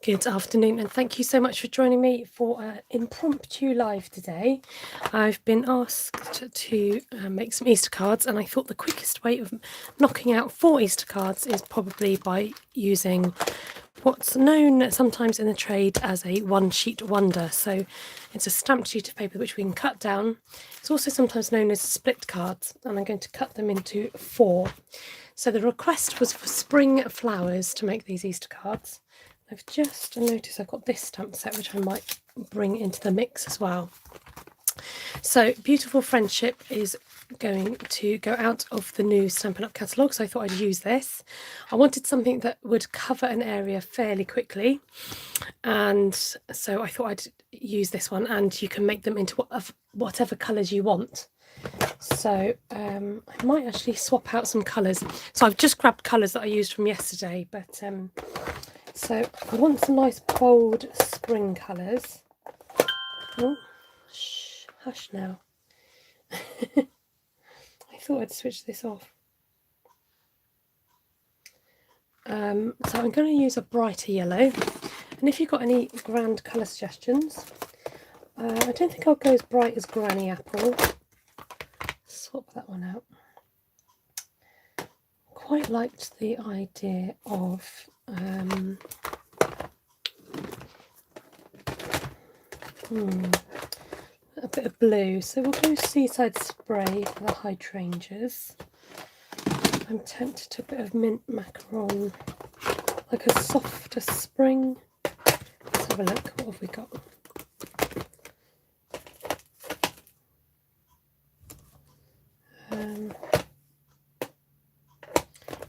Good afternoon, and thank you so much for joining me for an impromptu live today. I've been asked to make some Easter cards, and I thought the quickest way of knocking out 4 Easter cards is probably by using what's known sometimes in the trade as a one-sheet wonder. So it's a stamped sheet of paper which we can cut down. It's also sometimes known as split cards, and I'm going to cut them into 4. So the request was for spring flowers to make these Easter cards. I've just noticed I've got this stamp set which I might bring into the mix as well. So Beautiful Friendship is going to go out of the new Stampin' Up catalogue, so I thought I'd use this. I wanted something that would cover an area fairly quickly, and so I thought I'd use this one, and you can make them into whatever colours you want. So I might actually swap out some colours. So I've just grabbed colours that I used from yesterday, but so I want some nice bold spring colours. Oh, shh, hush now. I thought I'd switch this off. So I'm going to use a brighter yellow. And if you've got any grand colour suggestions, I don't think I'll go as bright as Granny Apple. Swap that one out. Quite liked the idea of a bit of blue, so we'll go Seaside Spray for the hydrangeas. I'm tempted to a bit of mint macaron, like a softer spring. Let's have a look. What have we got?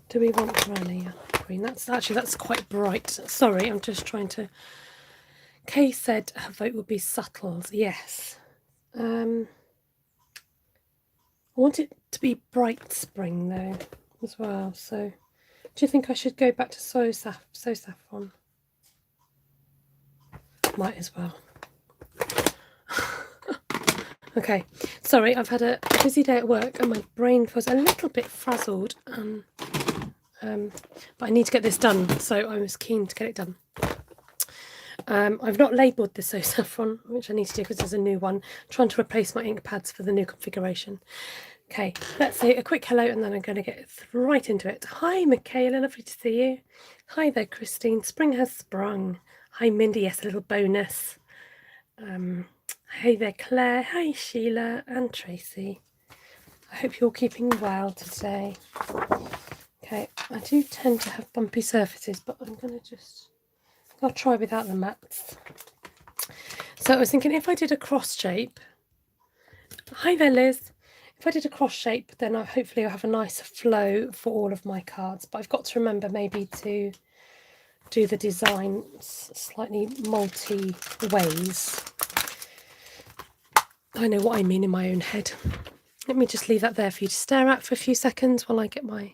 Do we want Granny green? That's quite bright. Sorry, I'm just trying to. Kay said her vote would be subtles. Yes. I want it to be bright spring though as well. So, do you think I should go back to So Saffron? Might as well. Okay, sorry, I've had a busy day at work and my brain was a little bit frazzled, but I need to get this done, so I was keen to get it done. I've not labelled the So Saffron, which I need to do because there's a new one. I'm trying to replace my ink pads for the new configuration. Okay, let's say a quick hello and then I'm going to get right into it. Hi, Michaela, lovely to see you. Hi there, Christine. Spring has sprung. Hi, Mindy. Yes, a little bonus. Hey there, Claire. Hi, Sheila and Tracy. I hope you're keeping well today. Okay, I do tend to have bumpy surfaces, but I'm going to I'll try without the mats. So I was thinking if I did a cross shape. Hi there, Liz. If I did a cross shape, then hopefully I'll have a nice flow for all of my cards. But I've got to remember maybe to do the designs slightly multi ways. I know what I mean in my own head. Let me just leave that there for you to stare at for a few seconds while I get my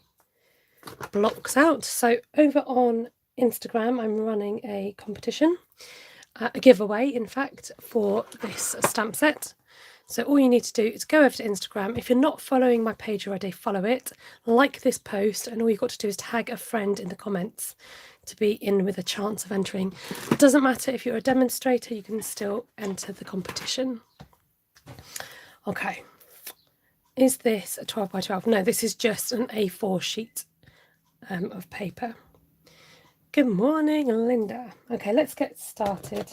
blocks out. So over on Instagram, I'm running a competition, a giveaway, in fact, for this stamp set. So all you need to do is go over to Instagram. If you're not following my page already, follow it, like this post, and all you've got to do is tag a friend in the comments to be in with a chance of entering. It doesn't matter if you're a demonstrator, you can still enter the competition. Okay, is this a 12 by 12? No, this is just an A4 sheet of paper. Good morning, Linda. Okay, let's get started.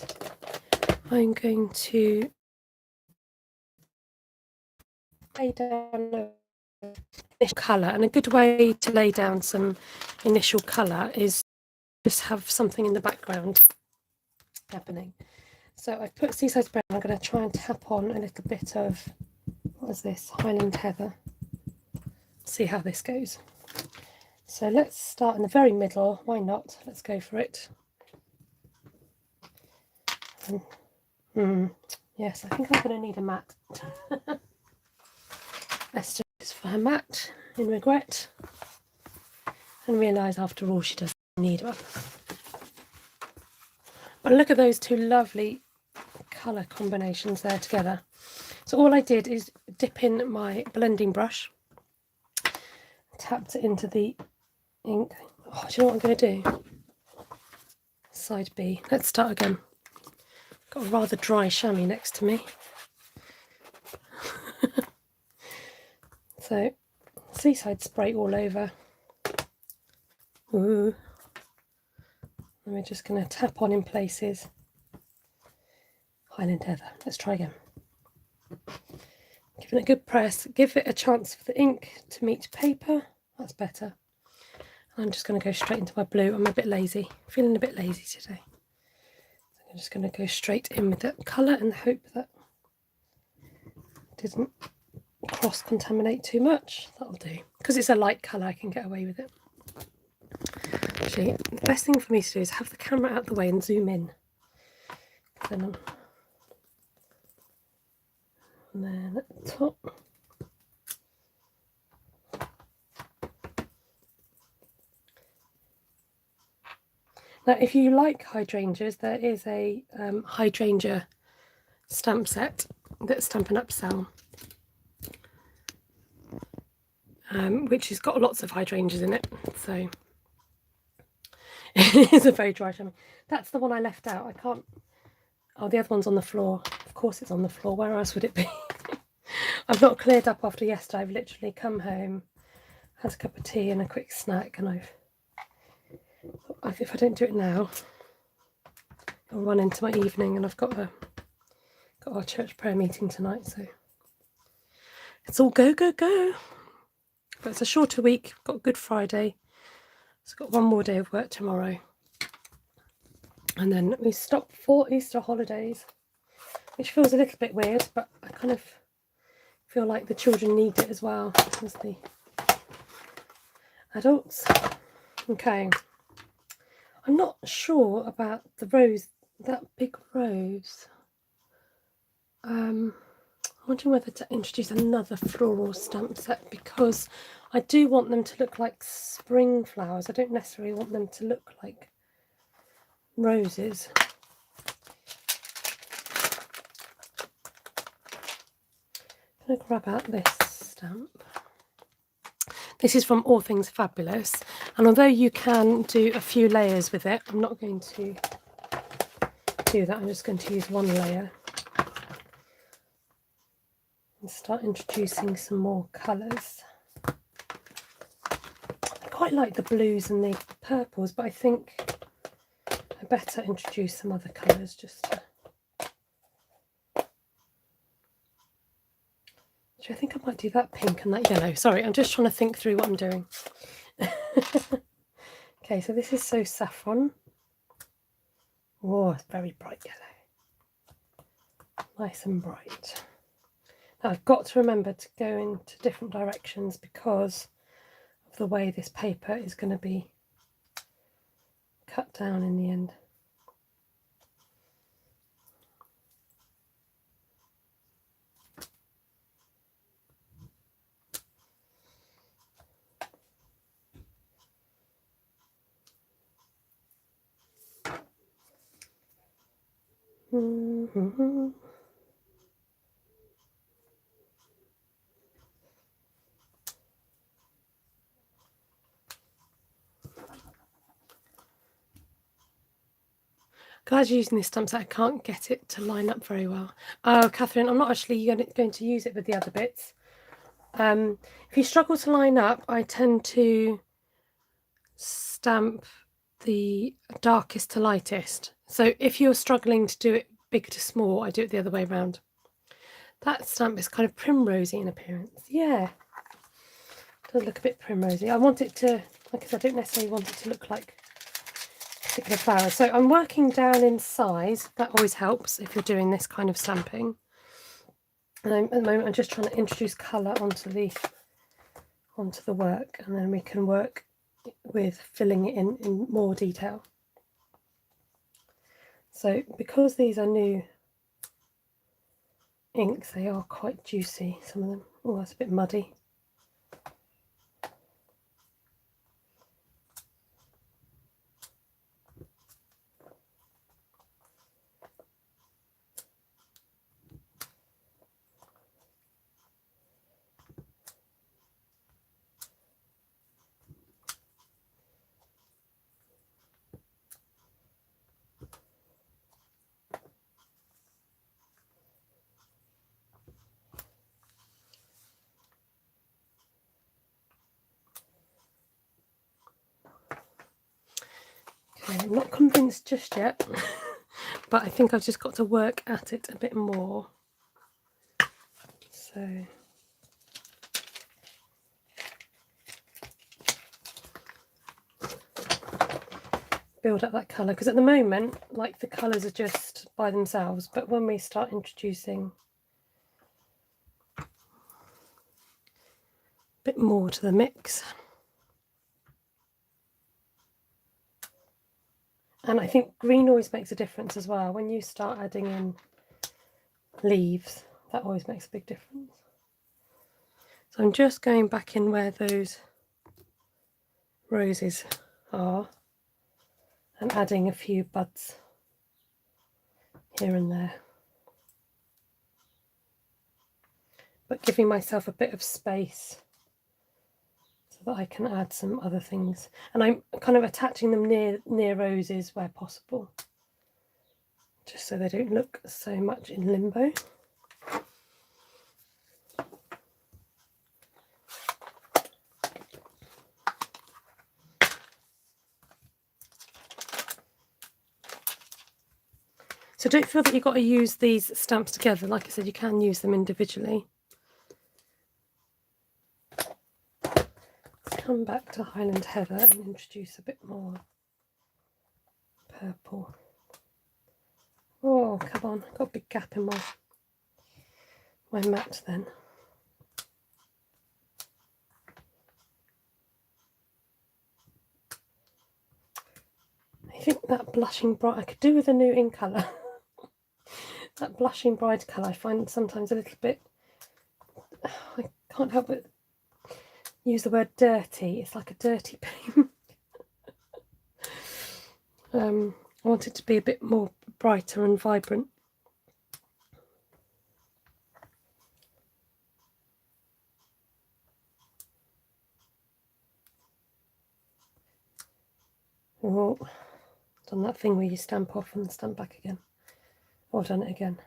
I'm going to lay down initial colour, and a good way to lay down some initial colour is just have something in the background happening. So I've put Seaside Spray. I'm going to try and tap on a little bit of, what is this, Highland Heather. See how this goes. So let's start in the very middle. Why not? Let's go for it. Yes, I think I'm going to need a mat. Let's do this for her mat in regret, and realise after all she doesn't need one. But look at those two lovely colour combinations there together. So all I did is dip in my blending brush, tapped it into the ink. Oh, do you know what I'm going to do? side B. Let's start again. Got a rather dry chamois next to me. So, seaside spray all over. Ooh. And we're just going to tap on in places. Highland Heather. Let's try again. Give it a good press. Give it a chance for the ink to meet paper. That's better. I'm just going to go straight into my blue. I'm a bit lazy. Feeling a bit lazy today. So I'm just going to go straight in with that colour and hope that it didn't cross-contaminate too much. That'll do. Because it's a light colour, I can get away with it. Actually, the best thing for me to do is have the camera out the way and zoom in. And then at the top. Now, if you like hydrangeas, there is a hydrangea stamp set that Stampin' Up sell, which has got lots of hydrangeas in it. So it is a very dry chamois. That's the one I left out. I can't. Oh, the other one's on the floor. Of course, it's on the floor. Where else would it be? I've not cleared up after yesterday. I've literally come home, had a cup of tea and a quick snack, and if I don't do it now, I'll run into my evening, and I've got our church prayer meeting tonight, so it's all go, go, go. But it's a shorter week. Got Good Friday, so I've got one more day of work tomorrow, and then we stop for Easter holidays, which feels a little bit weird, but I kind of feel like the children need it as well as the adults. Okay. I'm not sure about the rose, that big rose. I'm wondering whether to introduce another floral stamp set, because I do want them to look like spring flowers. I don't necessarily want them to look like roses. I'm going to grab out this stamp. This is from All Things Fabulous, and although you can do a few layers with it, I'm not going to do that. I'm just going to use one layer and start introducing some more colours. I quite like the blues and the purples, but I think I better introduce some other colours just to... I think I might do that pink and that yellow. Sorry, I'm just trying to think through what I'm doing. Okay, so this is So Saffron. Oh, it's very bright yellow. Nice and bright. Now I've got to remember to go into different directions because of the way this paper is going to be cut down in the end. Glad you're using this stamp set. I can't get it to line up very well. Oh, Catherine, I'm not actually going to use it with the other bits. If you struggle to line up, I tend to stamp the darkest to lightest. So if you're struggling to do it big to small, I do it the other way around. That stamp is kind of primrosy in appearance. Yeah, it does look a bit primrosy. I want it to, like I said, I don't necessarily want it to look like particular flowers. So I'm working down in size. That always helps if you're doing this kind of stamping. And at the moment I'm just trying to introduce colour onto the work, and then we can work with filling it in more detail. So because these are new inks, they are quite juicy, some of them. Oh, that's a bit muddy. I'm not convinced just yet, but I think I've just got to work at it a bit more. So build up that colour, because at the moment, like, the colours are just by themselves, but when we start introducing a bit more to the mix, and I think green always makes a difference as well. When you start adding in leaves, that always makes a big difference. So I'm just going back in where those roses are and adding a few buds here and there, but giving myself a bit of space so that I can add some other things. And I'm kind of attaching them near roses where possible, just so they don't look so much in limbo. So don't feel that you've got to use these stamps together. Like I said, you can use them individually. Let's come back to Highland Heather and introduce a bit more purple. Oh, come on, I've got a big gap in my mat then. I think that blushing bright, I could do with a new ink colour. That blushing bride colour I find sometimes a little bit, I can't help but use the word dirty. It's like a dirty paint. I want it to be a bit more brighter and vibrant. Oh, done that thing where you stamp off and stamp back again. Oh, done it again.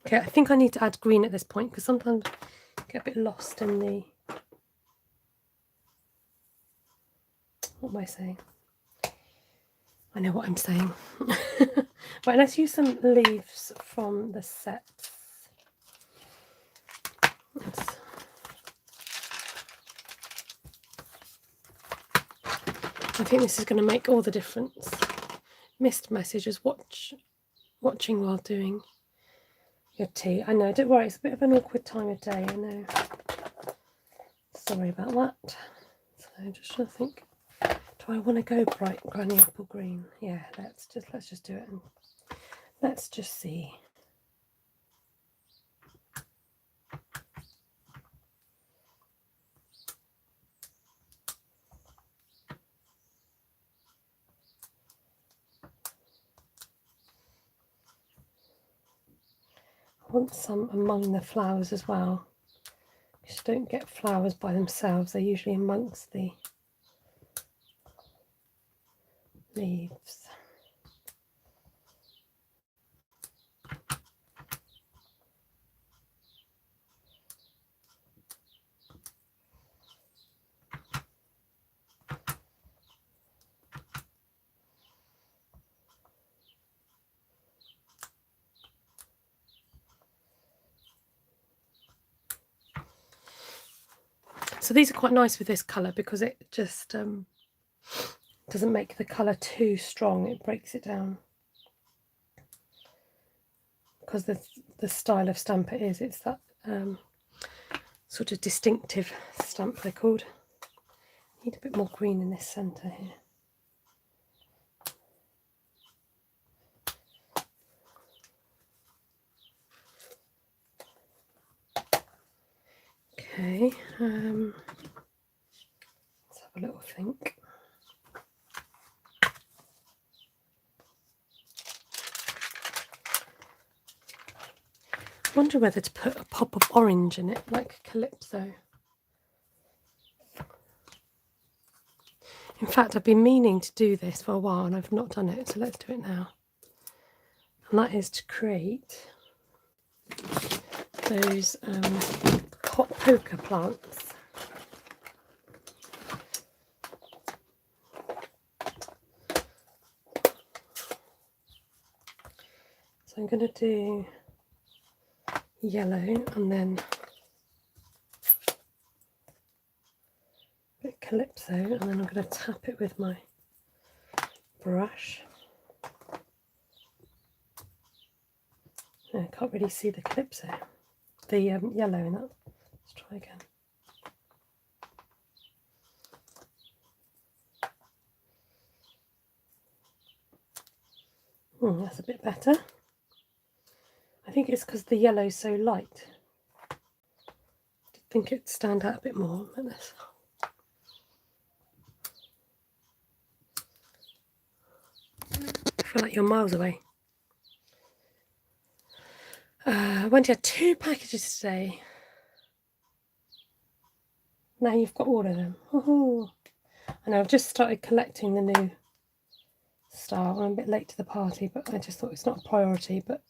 Okay, I think I need to add green at this point, because sometimes I get a bit lost in the... What am I saying? I know what I'm saying. Right, let's use some leaves from the sets. I think this is going to make all the difference. Missed messages, watching while doing your tea. I know, don't worry, it's a bit of an awkward time of day, I know. Sorry about that. So I'm just trying to think, do I want to go bright granny apple green? Yeah, let's just do it and let's just see. I want some among the flowers as well. You just don't get flowers by themselves, they're usually amongst the leaves. So these are quite nice with this colour, because it just doesn't make the colour too strong, it breaks it down. Because the style of stamp it is, it's that sort of distinctive stamp they're called. Need a bit more green in this centre here. Okay, let's have a little think. I wonder whether to put a pop of orange in it, like Calypso. In fact, I've been meaning to do this for a while and I've not done it, so let's do it now. And that is to create those hot poker plants. So I'm going to do yellow and then a bit calypso, and then I'm going to tap it with my brush. I can't really see the calypso, the yellow in that. Let's try again. That's a bit better. I think it's because the yellow's so light. I think it'd stand out a bit more like this. I feel like you're miles away. I went to 2 packages today. Now you've got all of them. I know I've just started collecting the new star. I'm a bit late to the party, but I just thought it's not a priority. But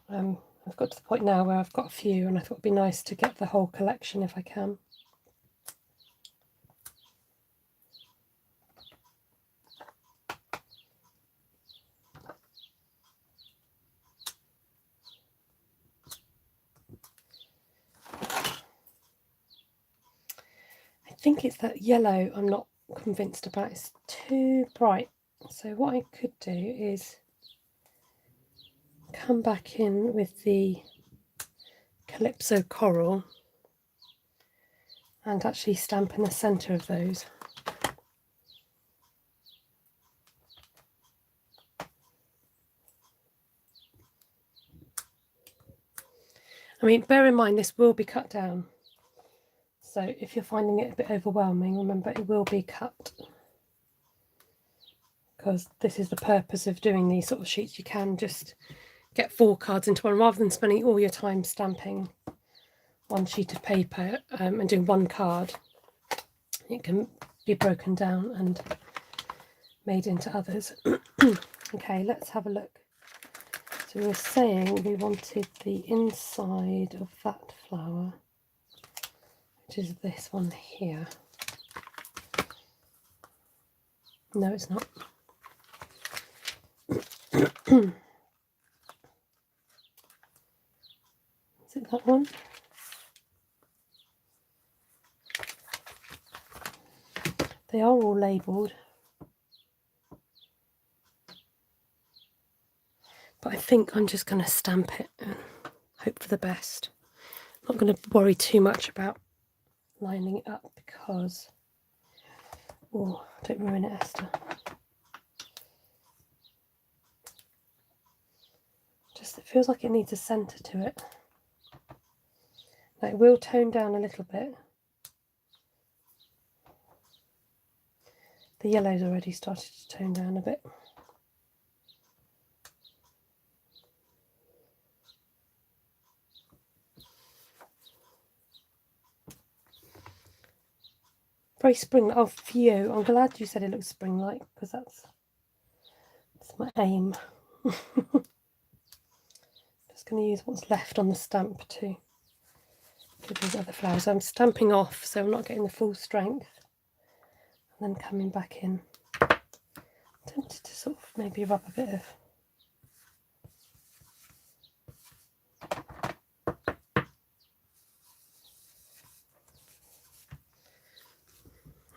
I've got to the point now where I've got a few, and I thought it'd be nice to get the whole collection if I can. I think it's that yellow I'm not convinced about. It's too bright. So what I could do is come back in with the Calypso Coral and actually stamp in the centre of those. I mean, bear in mind this will be cut down. So if you're finding it a bit overwhelming, remember it will be cut. Because this is the purpose of doing these sort of sheets. You can just get 4 cards into one rather than spending all your time stamping one sheet of paper and doing one card. It can be broken down and made into others. Okay, let's have a look. So we were saying we wanted the inside of that flower, which is this one here. No, it's not. Is it that one? They are all labelled. But I think I'm just going to stamp it and hope for the best. I'm not going to worry too much about lining it up because... Oh, don't ruin it, Esther. Just, it feels like it needs a centre to it. Now, it will tone down a little bit. The yellow's already started to tone down a bit. Very spring. Oh, phew. I'm glad you said it looks spring-like because that's my aim. Just going to use what's left on the stamp to give these other flowers. I'm stamping off, so I'm not getting the full strength. And then coming back in. I'm tempted to sort of maybe rub a bit of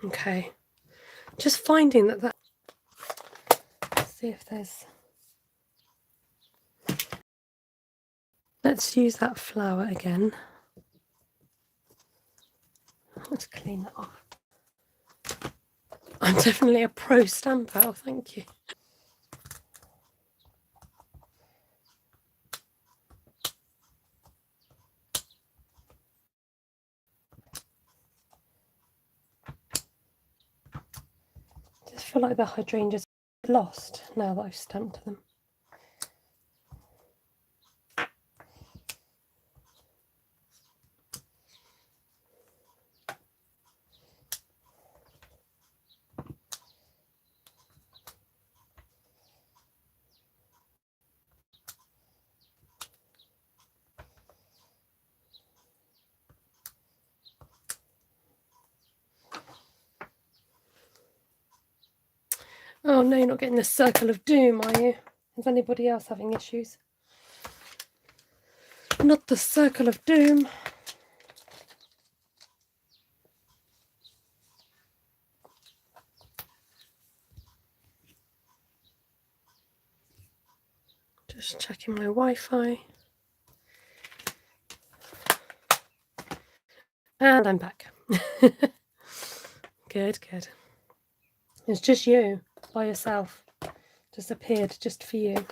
okay, just finding that let's see if there's, let's use that flower again. Let's clean that off. I'm definitely a pro stamper. Oh, thank you. I just feel like the hydrangeas are lost now that I've stamped them. Oh no, you're not getting the circle of doom, are you? Is anybody else having issues? Not the circle of doom. Just checking my Wi-Fi. And I'm back. Good, good. It's just you, by yourself. Just appeared just for you.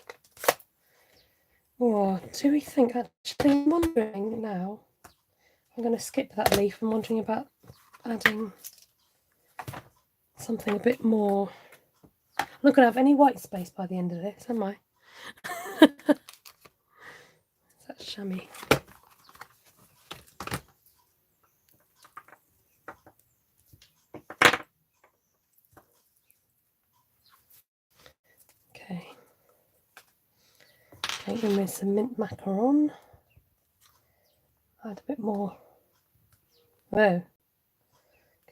Oh, do we think, actually, I'm wondering now, I'm going to skip that leaf. I'm wondering about adding something a bit more. I'm not going to have any white space by the end of this, am I? That's chamois. Okay. Then with some mint macaron. Add a bit more. Oh. Okay,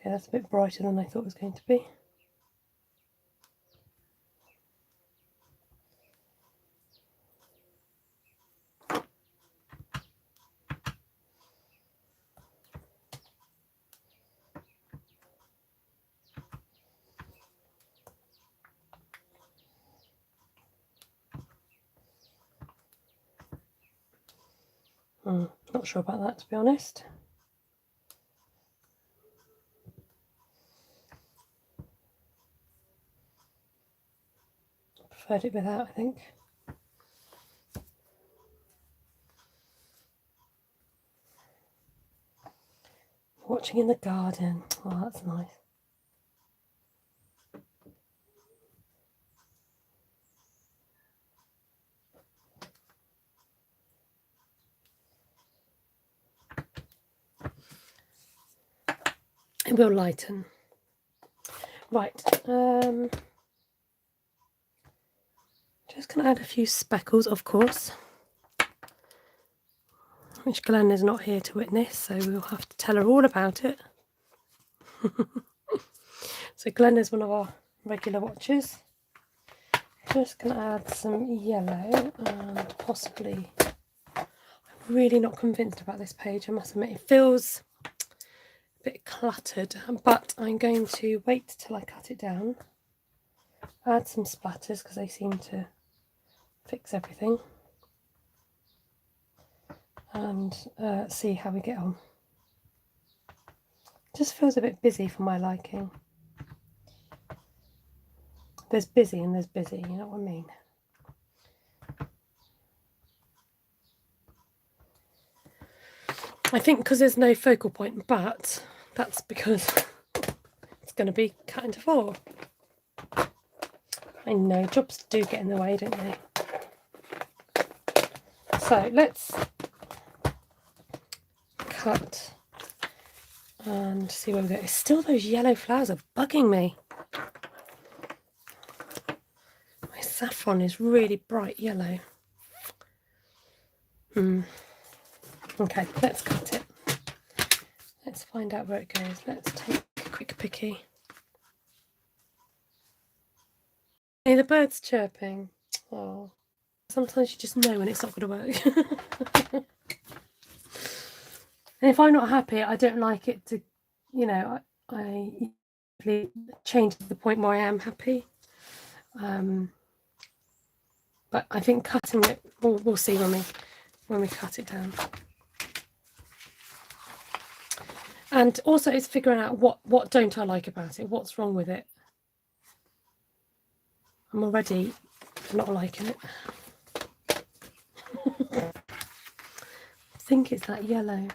that's a bit brighter than I thought it was going to be. Not sure about that, to be honest. Preferred it without, I think. Watching in the garden. Oh, that's nice. It will lighten. Right. Just going to add a few speckles, of course, which Glenn is not here to witness, so we'll have to tell her all about it. So Glenn is one of our regular watchers. Just going to add some yellow and possibly, I'm really not convinced about this page, I must admit. It feels a bit cluttered, but I'm going to wait till I cut it down, add some splatters because they seem to fix everything, and see how we get on. Just feels a bit busy for my liking. There's busy and there's busy, you know what I mean? I think because there's no focal point, but that's because it's going to be cut into 4. I know, jobs do get in the way, don't they? So let's cut and see where we go. It's still those yellow flowers are bugging me. My saffron is really bright yellow. Okay, let's cut it. Let's find out where it goes. Let's take a quick picky. Hey, the bird's chirping. Oh, sometimes you just know when it's not going to work. And if I'm not happy, I don't like it to, you know, I usually change to the point where I am happy. But I think cutting it, we'll see when we cut it down. And also it's figuring out what don't I like about it, what's wrong with it. I'm already not liking it. I think it's that yellow.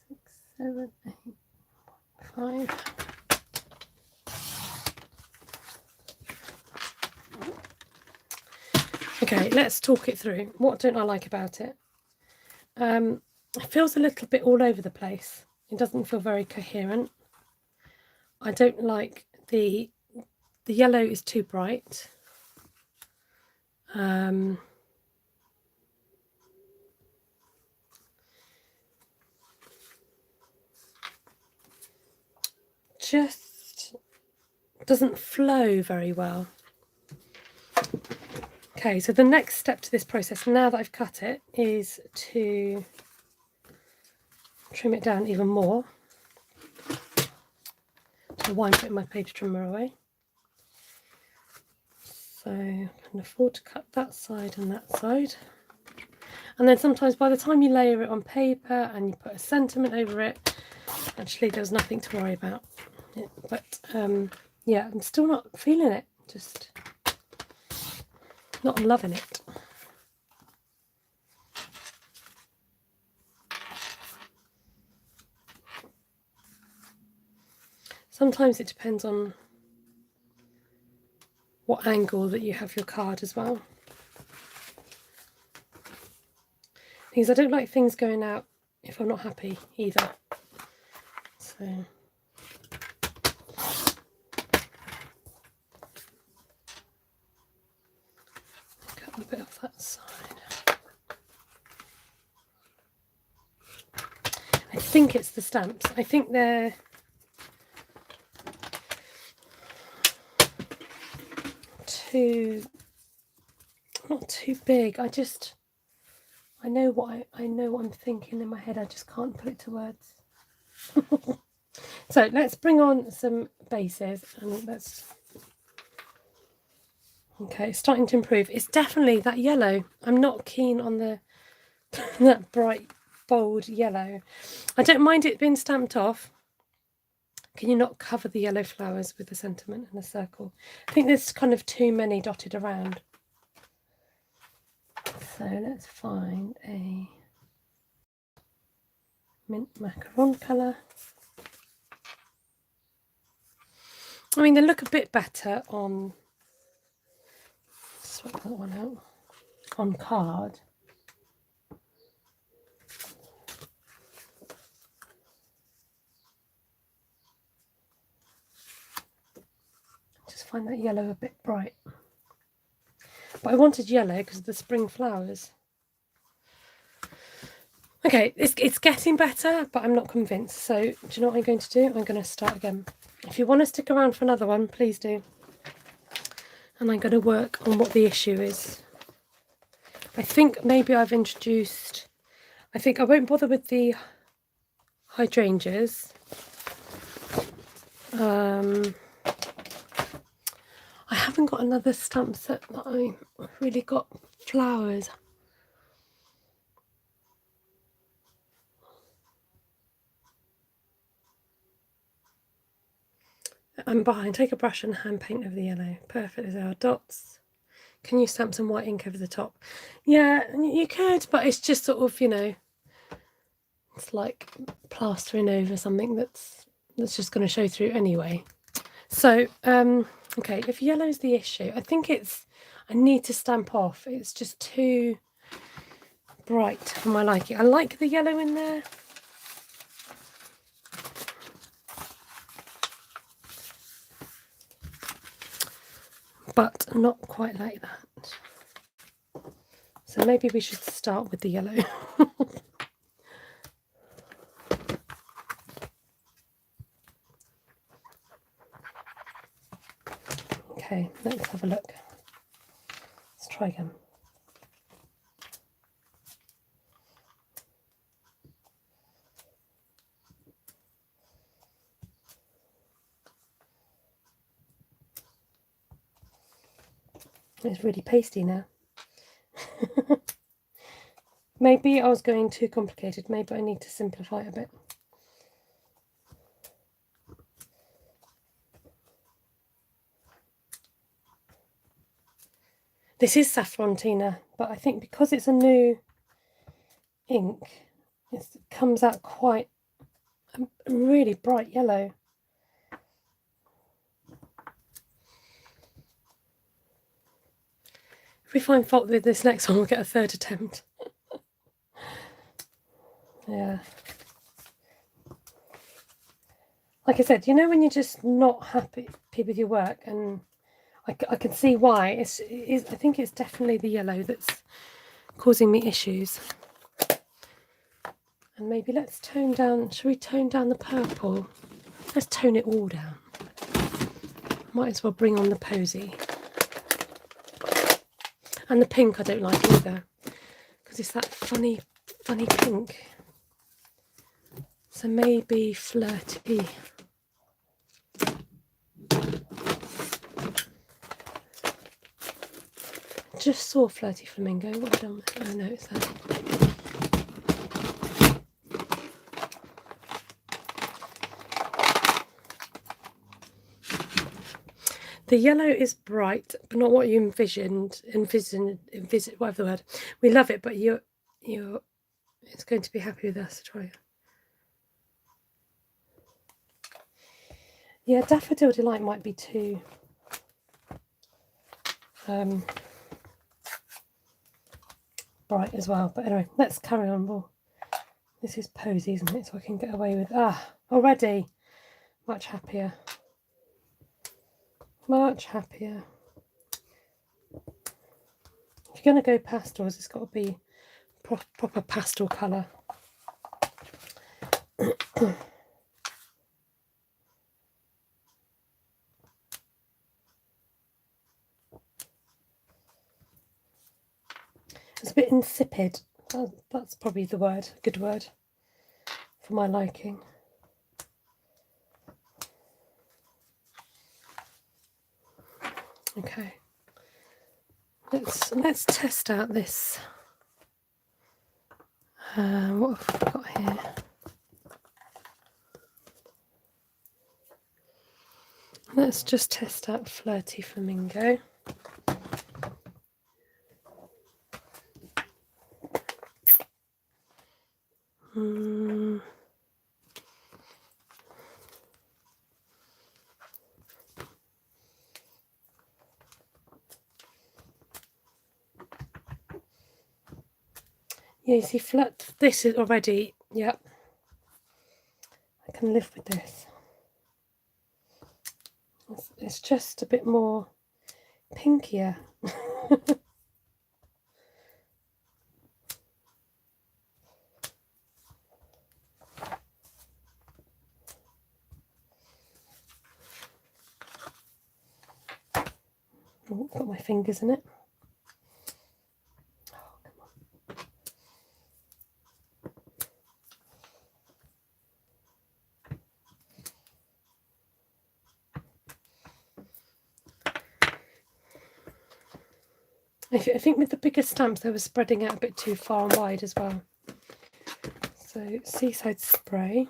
6, 7, 8, 5. Okay, let's talk it through. What don't I like about it? It feels a little bit all over the place. It doesn't feel very coherent. I don't like the yellow is too bright. Just doesn't flow very well. Okay, so the next step to this process, now that I've cut it, is to trim it down even more. So why I'm putting my paper trimmer away. So I can afford to cut that side and that side. And then sometimes by the time you layer it on paper and you put a sentiment over it, actually there's nothing to worry about. But yeah, I'm still not feeling it, just not loving it. Sometimes it depends on what angle that you have your card as well. Because I don't like things going out if I'm not happy either. So cut a bit off that side. I think it's the stamps. I think they're not too big. I know what I'm thinking in my head. I just can't put it to words. So let's bring on some bases and okay, starting to improve. It's definitely that yellow. I'm not keen on the that bright bold yellow. I don't mind it being stamped off. Can you not cover the yellow flowers with a sentiment and a circle? I think there's kind of too many dotted around. So let's find a mint macaron colour. I mean, they look a bit better on, swap that one out, on card. Just find that yellow a bit bright. But I wanted yellow because of the spring flowers. Okay, it's getting better, but I'm not convinced. So do you know what I'm going to do? I'm going to start again. If you want to stick around for another one, please do. And I'm going to work on what the issue is. I think maybe I've introduced... I think I won't bother with the hydrangeas. I haven't got another stamp set that I've really got flowers. I'm behind. Take a brush and hand paint over the yellow. Perfect as our dots. Can you stamp some white ink over the top? Yeah, you could, but it's just sort of, you know, it's like plastering over something that's just going to show through anyway. So, okay, if yellow's the issue, I think I need to stamp off. It's just too bright for my liking. I like the yellow in there. But not quite like that. So maybe we should start with the yellow. Okay, let's have a look. Let's try again. It's really pasty now. Maybe I was going too complicated. Maybe I need to simplify it a bit. This is Saffron, Tina, but I think because it's a new ink, it comes out quite a really bright yellow. If we find fault with this next one, we'll get a third attempt. Yeah. Like I said, you know when you're just not happy with your work, and I can see why. I think it's definitely the yellow that's causing me issues. And maybe let's tone down, shall we tone down the purple? Let's tone it all down. Might as well bring on the posy. And the pink I don't like either, because it's that funny pink. So maybe flirty. Just saw flirty flamingo. What have I done? Oh no, it's that. The yellow is bright, but not what you envisioned, whatever the word. We love it, but it's going to be happy with us. Try it. Yeah, Daffodil Delight might be too bright as well. But anyway, let's carry on. Well, this is posy, isn't it? So I can get away with already much happier. Much happier. If you're going to go pastels, it's got to be proper pastel colour. It's a bit insipid. That's probably the word, good word for my liking. Okay, let's test out this. What have we got here? Let's just test out Flirty Flamingo. Yeah, you see, this is already, yep. I can live with this. It's just a bit more pinkier. Oh, got my fingers in it. Oh, come on. I think with the bigger stamps they were spreading out a bit too far and wide as well. So Seaside Spray.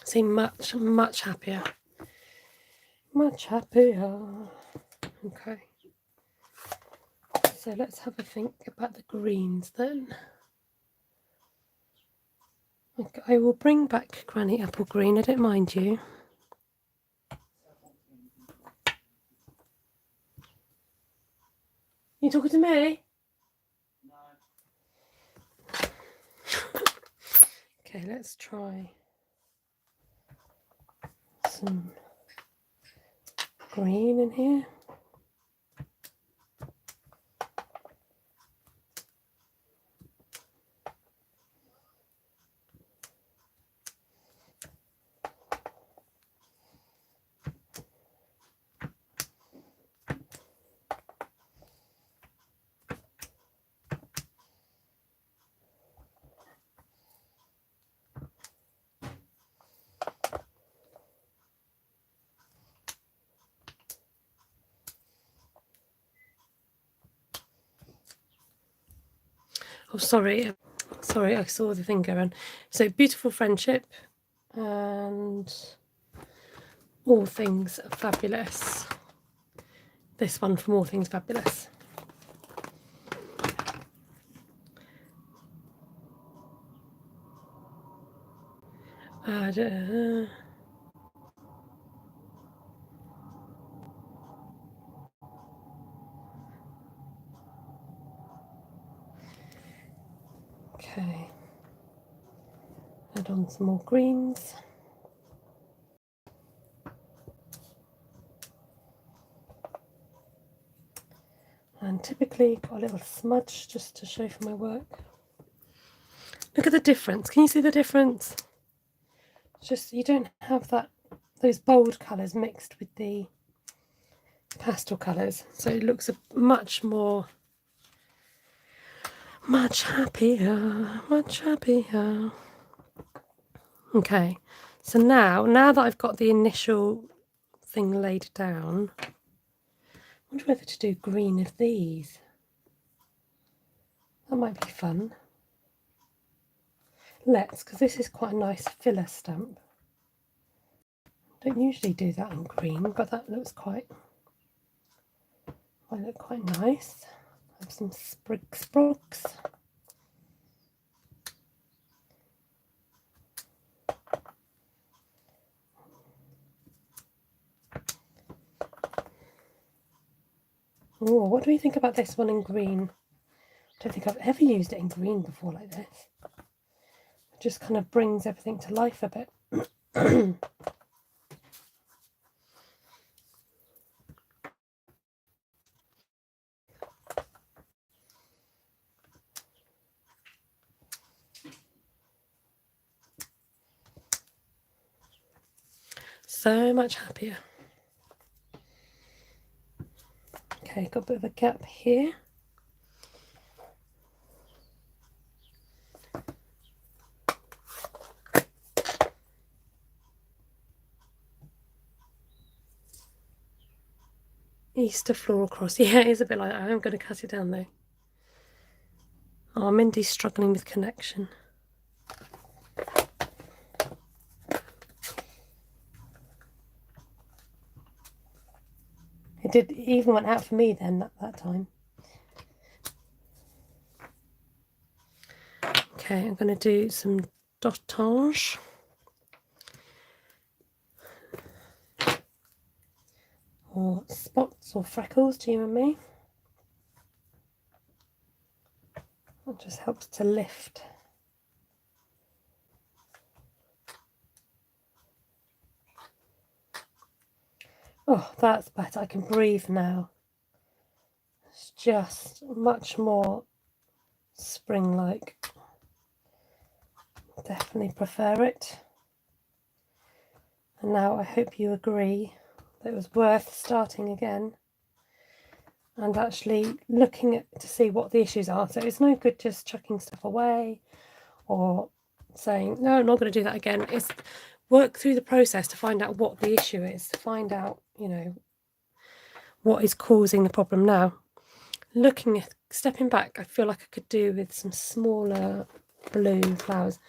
See, much happier. Much happier. Okay. So let's have a think about the greens then. Okay, I will bring back Granny Apple Green, I don't mind you. You talking to me? No. Okay, let's try some green in here. Oh, sorry, I saw the thing go around. So Beautiful Friendship and All Things Fabulous. This one from All Things Fabulous. Okay, add on some more greens. And typically got a little smudge just to show for my work. Look at the difference. Can you see the difference? It's just you don't have those bold colours mixed with the pastel colours, so it looks much happier, much happier. Okay, so now that I've got the initial thing laid down, I wonder whether to do green of these. That might be fun. Let's, because this is quite a nice filler stamp. Don't usually do that on green, but that looks might look quite nice. Have some sprogs. Oh, what do we think about this one in green? I don't think I've ever used it in green before like this. It just kind of brings everything to life a bit. So much happier. Okay, got a bit of a gap here. Easter floral cross. Yeah, it is a bit like that. I'm going to cut it down though. Oh, Mindy's struggling with connection. It even went out for me then that time. Okay, I'm going to do some dotage. Or spots or freckles to you and me. That just helps to lift. Oh, that's better. I can breathe now. It's just much more spring-like. Definitely prefer it. And now I hope you agree that it was worth starting again and actually looking to see what the issues are. So it's no good just chucking stuff away or saying, no, I'm not going to do that again. It's work through the process to find out what the issue is, to find out, you know, what is causing the problem now. Stepping back, I feel like I could do with some smaller blue flowers.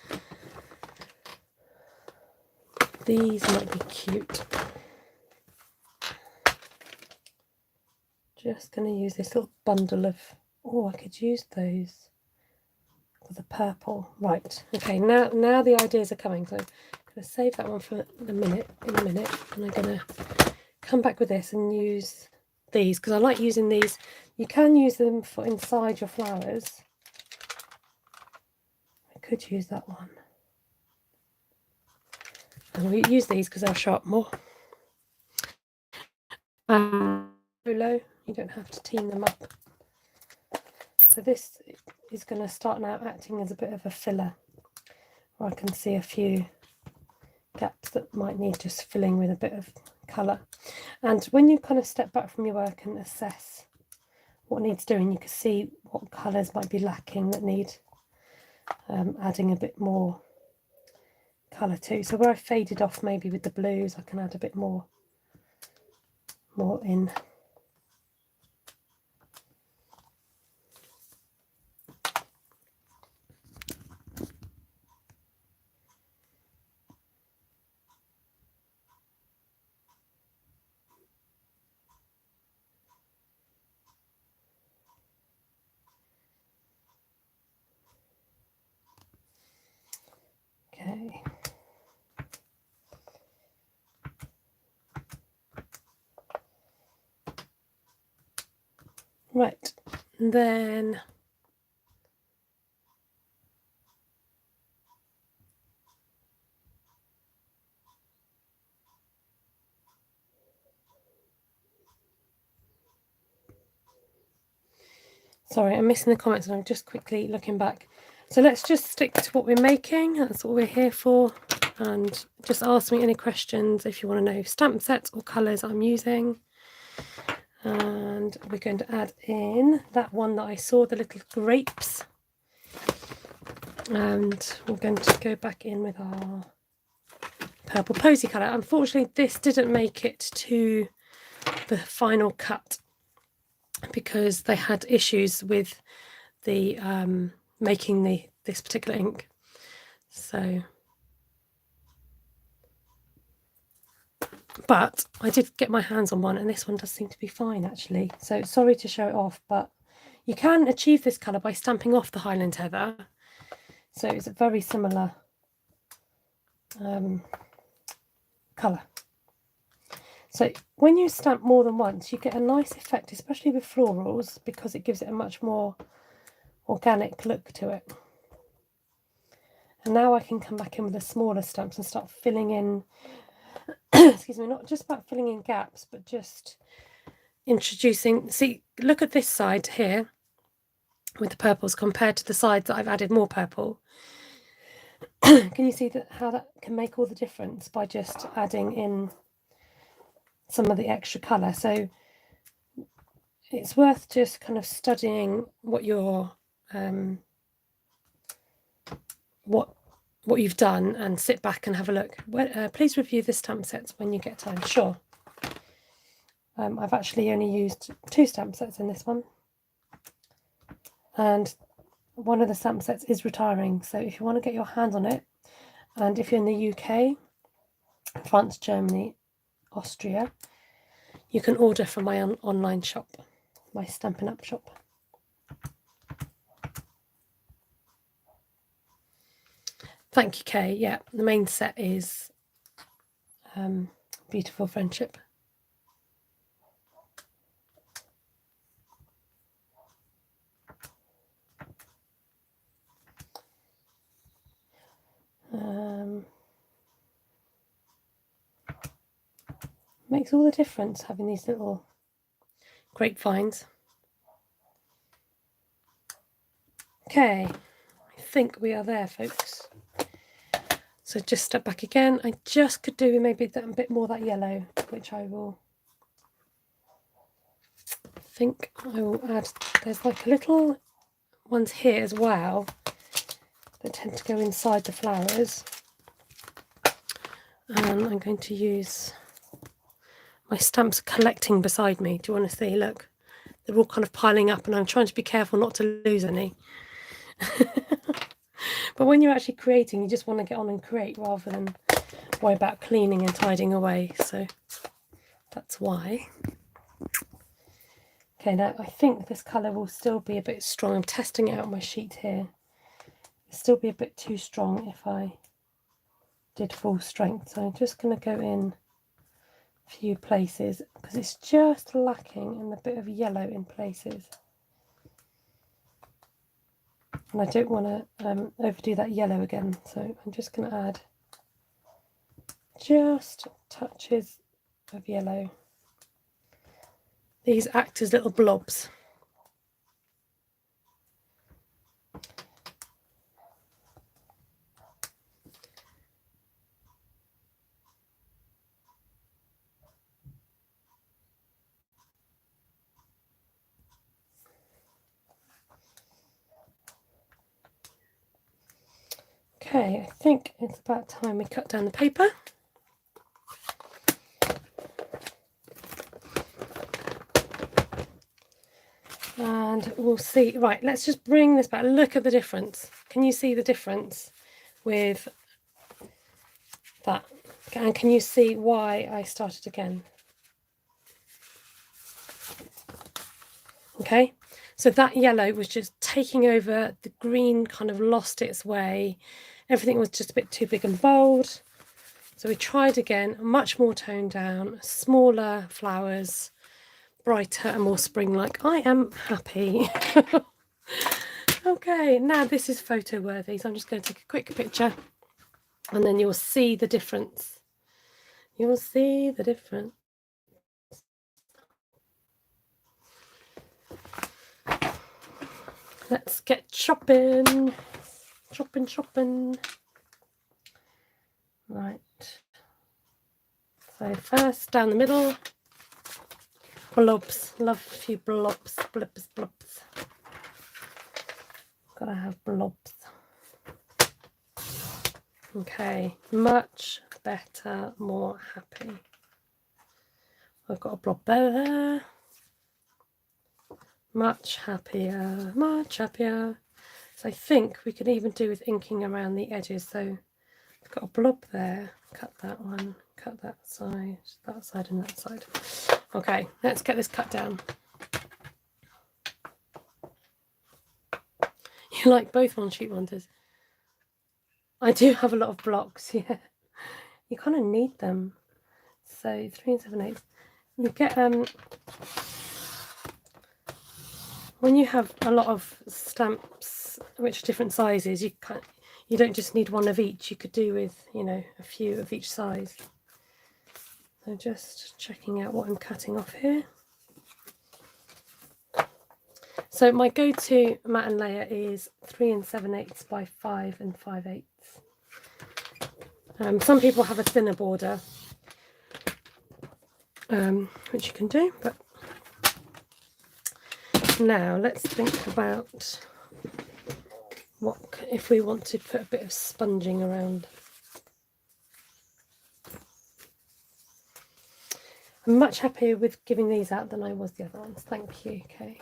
These might be cute. Just going to use this little bundle of, oh, I could use those for the purple. Right, okay, now the ideas are coming. So I'm going to save that one for in a minute, and I'm going to come back with this and use these, because I like using these. You can use them for inside your flowers. I could use that one. And we'll use these because they'll show up more. Low, you don't have to team them up. So this is going to start now acting as a bit of a filler, where I can see a few gaps that might need just filling with a bit of colour. And when you kind of step back from your work and assess what needs doing, you can see what colours might be lacking that need adding a bit more colour to. So where I faded off maybe with the blues, I can add a bit more in. Okay. Right, and then Sorry, I'm missing the comments and I'm just quickly looking back. So let's just stick to what we're making. That's what we're here for. And just ask me any questions if you want to know stamp sets or colours I'm using. And we're going to add in that one that I saw, the little grapes. And we're going to go back in with our purple posy colour. Unfortunately, this didn't make it to the final cut because they had issues with the making this particular ink. So, but I did get my hands on one, and this one does seem to be fine actually. So sorry to show it off, but you can achieve this colour by stamping off the Highland Heather. So it's a very similar colour. So when you stamp more than once, you get a nice effect, especially with florals, because it gives it a much more organic look to it. And now I can come back in with the smaller stamps and start filling in, excuse me, not just about filling in gaps, but just introducing, see, look at this side here with the purples compared to the sides that I've added more purple. Can you see that how that can make all the difference by just adding in some of the extra colour? So it's worth just kind of studying what your what you've done and sit back and have a look. Please review the stamp sets when you get time. Sure. I've actually only used 2 stamp sets in this one, and one of the stamp sets is retiring, so if you want to get your hands on it, and if you're in the UK, France, Germany, Austria, you can order from my online shop, my Stampin' Up shop. Thank you, Kay. Yeah, the main set is Beautiful Friendship. Makes all the difference having these little grapevines. Okay, I think we are there, folks. So just step back again. I just could do maybe a bit more of that yellow, which I will think I will add. There's like a little ones here as well that tend to go inside the flowers. And I'm going to use my stamps collecting beside me. Do you want to see? Look, they're all kind of piling up, and I'm trying to be careful not to lose any. But when you're actually creating, you just want to get on and create rather than worry about cleaning and tidying away. So that's why. Okay, now I think this colour will still be a bit strong. I'm testing it out on my sheet here. It'll still be a bit too strong if I did full strength. So I'm just going to go in a few places because it's just lacking in a bit of yellow in places. And I don't want to overdo that yellow again, so I'm just going to add just touches of yellow. These act as little blobs. Okay, I think it's about time we cut down the paper. And we'll see. Right, let's just bring this back. Look at the difference. Can you see the difference with that? And can you see why I started again? Okay, so that yellow was just taking over. The green kind of lost its way. Everything was just a bit too big and bold. So we tried again, much more toned down, smaller flowers, brighter and more spring-like. I am happy. Okay, now this is photo worthy, so I'm just going to take a quick picture and then you'll see the difference. You'll see the difference. let's get chopping. Chopping. Right. So first down the middle, blobs. Love a few blobs. Gotta have blobs. Okay, much better, more happy. I've got a blob there. Much happier, much happier. So I think we could even do with inking around the edges. So I've got a blob there. Cut that one, cut that side and that side. Okay, let's get this cut down. You like both one sheet wonders? I do have a lot of blocks, yeah. You kind of need them. So 3 7/8. You get when you have a lot of stamps which are different sizes, you don't just need one of each. You could do with, you know, a few of each size. So just checking out what I'm cutting off here. So my go-to mat and layer is 3 7/8 by 5 5/8. Some people have a thinner border, which you can do, but now let's think about what if we want to put a bit of sponging around. I'm much happier with giving these out than I was the other ones. Thank you. Okay.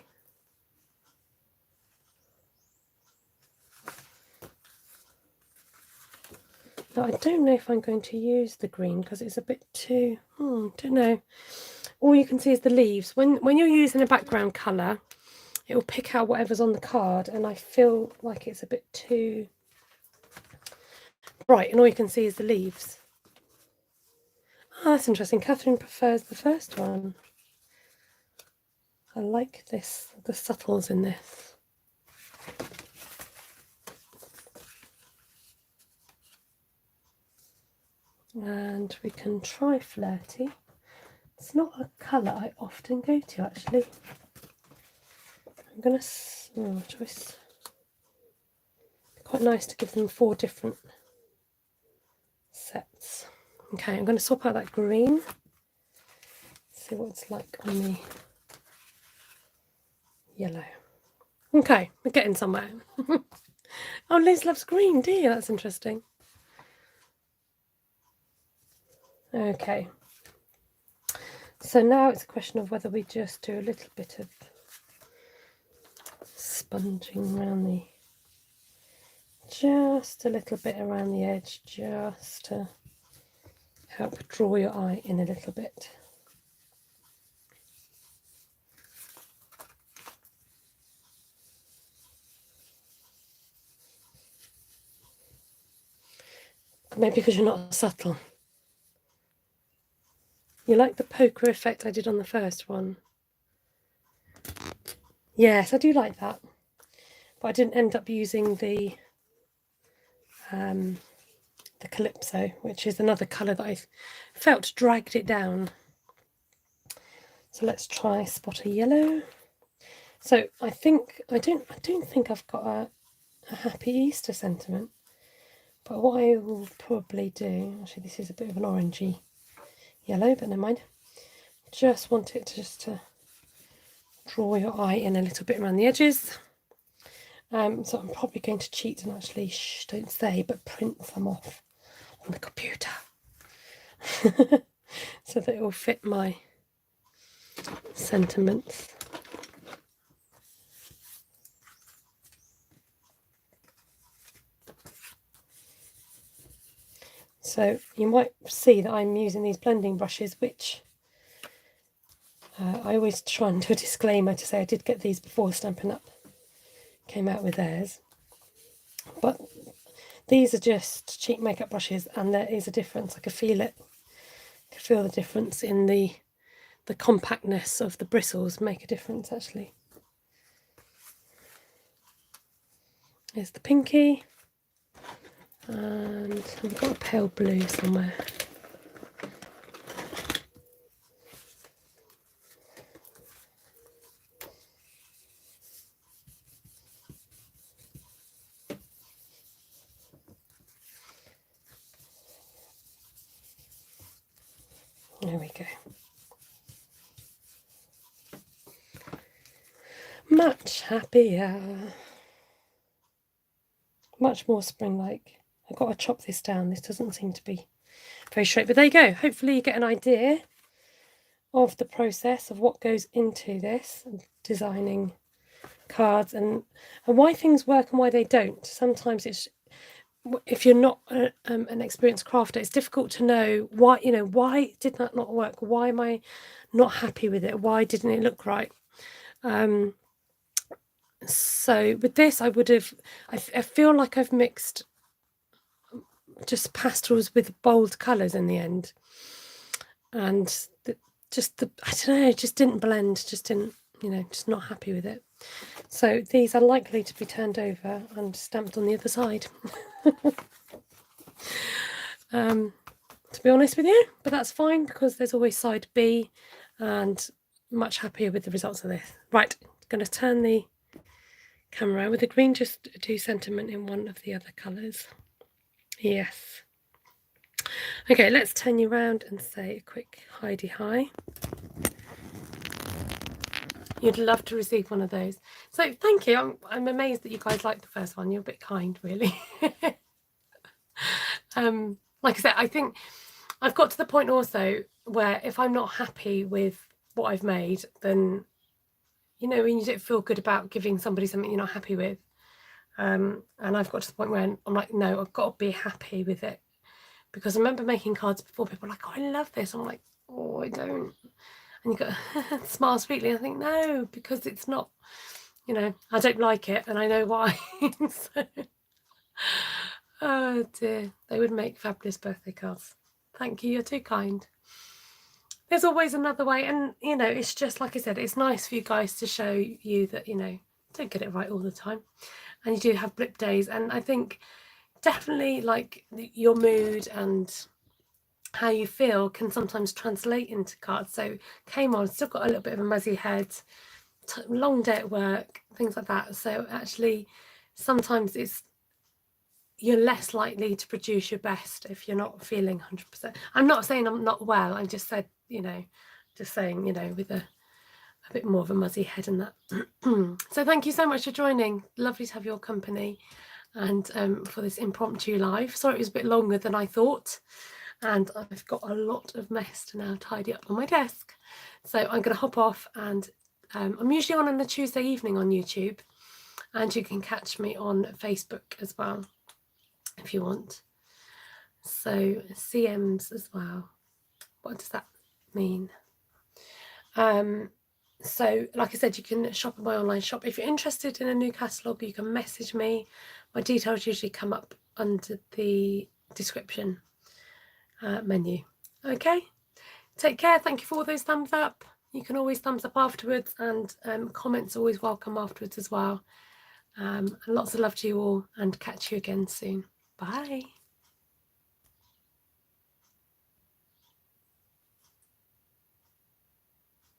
Now, I don't know if I'm going to use the green because it's a bit too, don't know. All you can see is the leaves. When you're using a background colour, it will pick out whatever's on the card, and I feel like it's a bit too bright, and all you can see is the leaves. Oh, that's interesting. Catherine prefers the first one. I like this, the subtles in this. And we can try Flirty. It's not a colour I often go to, actually. I'm going to choice. Quite nice to give them 4 different sets. Okay, I'm going to swap out that green. See what it's like on the yellow. Okay, we're getting somewhere. Oh, Liz loves green, do you? That's interesting. Okay. So now it's a question of whether we just do a little bit of sponging around the, just a little bit around the edge, just to help draw your eye in a little bit. Maybe because you're not subtle. You like the poker effect I did on the first one? Yes, I do like that. But I didn't end up using the Calypso, which is another colour that I felt dragged it down. So let's try Spot a Yellow. So I don't think I've got a Happy Easter sentiment. But what I will probably do, actually this is a bit of an orangey yellow, but never mind. Just want it to draw your eye in a little bit around the edges. So I'm probably going to cheat and actually, don't say, but print some off on the computer. So that it will fit my sentiments. So you might see that I'm using these blending brushes, which I always try and do a disclaimer to say I did get these before Stampin' Up came out with theirs. But these are just cheap makeup brushes, and there is a difference. I can feel it. I can feel the difference in the compactness of the bristles make a difference, actually. Here's the pinky. And we've got a pale blue somewhere. There we go. Much happier. Much more spring-like. I've got to chop this down. This doesn't seem to be very straight. But there you go. Hopefully you get an idea of the process of what goes into this, designing cards, and why things work and why they don't. Sometimes it's, if you're not an experienced crafter, it's difficult to know why, why did that not work? Why am I not happy with it? Why didn't it look right? So with this, I feel like I've mixed just pastels with bold colours in the end, and I don't know, it just didn't blend, just didn't, just not happy with it. So these are likely to be turned over and stamped on the other side. To be honest with you, but that's fine because there's always side B, and much happier with the results of this. Right, going to turn the camera with the green, just do sentiment in one of the other colours. Yes. Okay, let's turn you around and say a quick Heidi hi. You'd love to receive one of those. So thank you. I'm amazed that you guys liked the first one. You're a bit kind, really. Like I said, I think I've got to the point also where if I'm not happy with what I've made, then, when you don't feel good about giving somebody something you're not happy with. And I've got to the point where I'm like, no, I've got to be happy with it. Because I remember making cards before, people were like, oh, I love this. I'm like, oh, I don't. And you go, smile sweetly. I think, no, because it's not, I don't like it and I know why. So, oh dear, they would make fabulous birthday cards. Thank you, you're too kind. There's always another way, and it's just like I said, it's nice for you guys to show you that don't get it right all the time, and you do have blip days. And I think definitely like your mood and how you feel can sometimes translate into cards. So came on, still got a little bit of a muzzy head, long day at work, things like that. So actually sometimes you're less likely to produce your best if you're not feeling 100%. I'm not saying I'm not well, I just said, just saying, with a bit more of a muzzy head and that. So thank you so much for joining. Lovely to have your company, and for this impromptu live. Sorry it was a bit longer than I thought, and I've got a lot of mess to now tidy up on my desk. So I'm going to hop off, and I'm usually on a Tuesday evening on YouTube, and you can catch me on Facebook as well if you want. So CMs as well. What does that mean? So like I said, you can shop in my online shop. If you're interested in a new catalogue, you can message me. My details usually come up under the description menu. Okay, take care. Thank you for all those thumbs up. You can always thumbs up afterwards, and comments always welcome afterwards as well. And lots of love to you all, and catch you again soon. Bye.